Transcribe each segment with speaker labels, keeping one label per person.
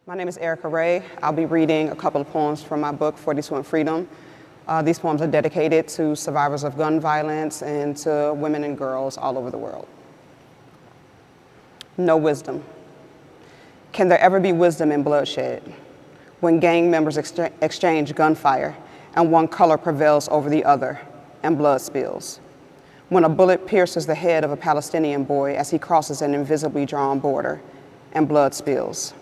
Speaker 1: My name is Erika. I'll be reading a couple of poems from my book, 42 and Freedom. These poems are dedicated to survivors of gun violence and to women and girls all over the world. No wisdom. Can there ever be wisdom in bloodshed? When gang members exchange gunfire and one color prevails over the other and blood spills. When a bullet pierces the head of a Palestinian boy as he crosses an invisibly drawn border and blood spills.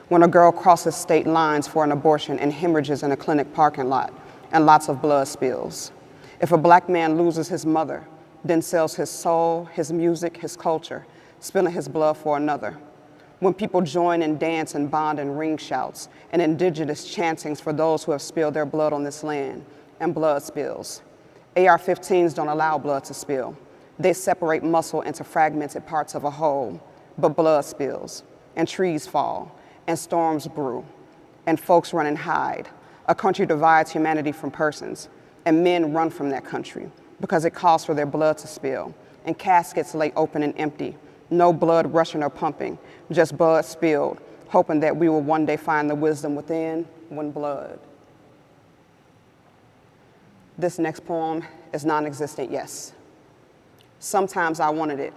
Speaker 1: When a girl crosses state lines for an abortion and hemorrhages in a clinic parking lot and lots of blood spills. If a black man loses his mother, then sells his soul, his music, his culture, spilling his blood for another. When people join and dance and bond in ring shouts and indigenous chantings for those who have spilled their blood on this land and blood spills. AR-15s don't allow blood to spill. They separate muscle into fragmented parts of a whole, but blood spills and trees fall and storms brew and folks run and hide. A country divides humanity from persons and men run from that country because it calls for their blood to spill and caskets lay open and empty. No blood rushing or pumping, just blood spilled, hoping that we will one day find the wisdom within when blood. This next poem is non-existent, yes. Sometimes I wanted it,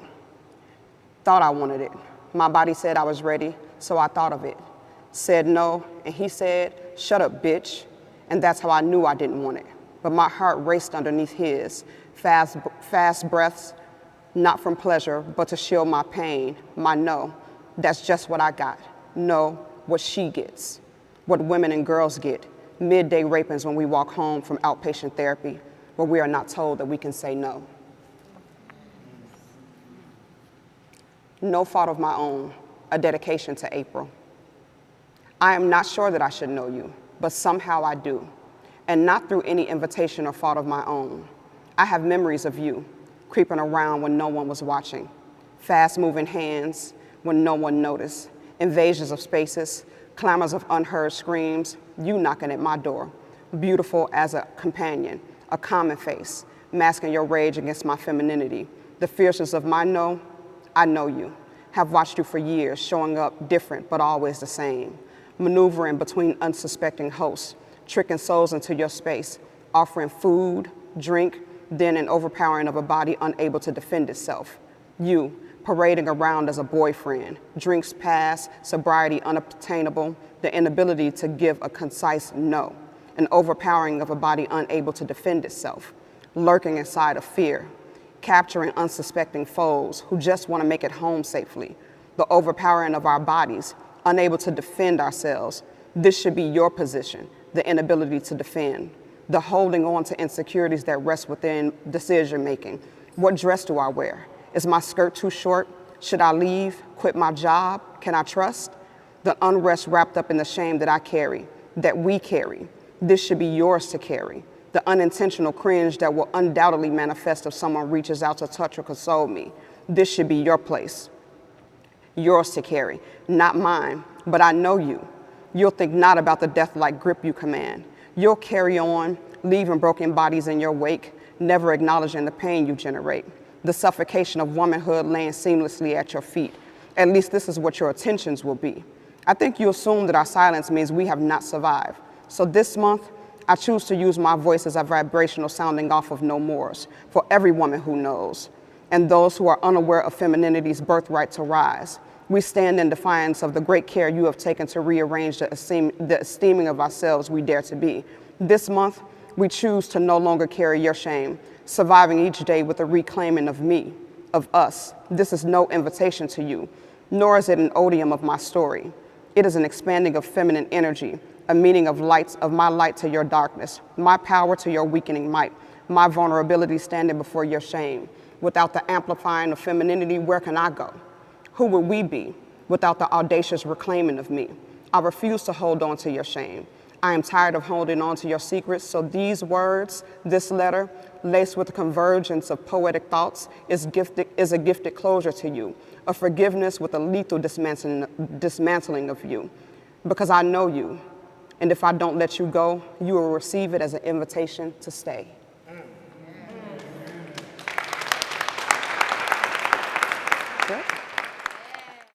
Speaker 1: thought I wanted it. My body said I was ready, so I thought of it. Said no, and he said, shut up, bitch. And that's how I knew I didn't want it. But my heart raced underneath his, fast breaths, not from pleasure, but to shield my pain, my no. That's just what I got. No, what she gets, what women and girls get. Midday rapings when we walk home from outpatient therapy, where we are not told that we can say no. No fault of my own, a dedication to April. I am not sure that I should know you, but somehow I do, and not through any invitation or fault of my own. I have memories of you, creeping around when no one was watching, fast-moving hands when no one noticed, invasions of spaces, clamors of unheard screams, you knocking at my door, beautiful as a companion, a common face, masking your rage against my femininity, the fierceness of my no. I know you, have watched you for years, showing up different but always the same, maneuvering between unsuspecting hosts, tricking souls into your space, offering food, drink, then an overpowering of a body unable to defend itself. You, parading around as a boyfriend, drinks past, sobriety unobtainable, the inability to give a concise no, an overpowering of a body unable to defend itself, lurking inside of fear, capturing unsuspecting foes who just want to make it home safely, the overpowering of our bodies, unable to defend ourselves. This should be your position, the inability to defend, the holding on to insecurities that rest within decision-making. What dress do I wear? Is my skirt too short? Should I leave, quit my job? Can I trust? The unrest wrapped up in the shame that I carry, that we carry. This should be yours to carry. The unintentional cringe that will undoubtedly manifest if someone reaches out to touch or console me. This should be your place, yours to carry, not mine, but I know you. You'll think not about the death-like grip you command. You'll carry on, leaving broken bodies in your wake, never acknowledging the pain you generate, the suffocation of womanhood laying seamlessly at your feet. At least this is what your attentions will be. I think you assume that our silence means we have not survived. So this month, I choose to use my voice as a vibrational sounding off of no mores for every woman who knows, and those who are unaware of femininity's birthright to rise. We stand in defiance of the great care you have taken to rearrange the esteeming of ourselves we dare to be. This month, we choose to no longer carry your shame, surviving each day with a reclaiming of me, of us. This is no invitation to you, nor is it an odium of my story. It is an expanding of feminine energy, a meaning of my light to your darkness, my power to your weakening might, my vulnerability standing before your shame. Without the amplifying of femininity, where can I go? Who would we be without the audacious reclaiming of me? I refuse to hold on to your shame. I am tired of holding on to your secrets, so these words, this letter, laced with the convergence of poetic thoughts, is a gifted closure to you, a forgiveness with a lethal dismantling of you. Because I know you, and if I don't let you go, you will receive it as an invitation to stay.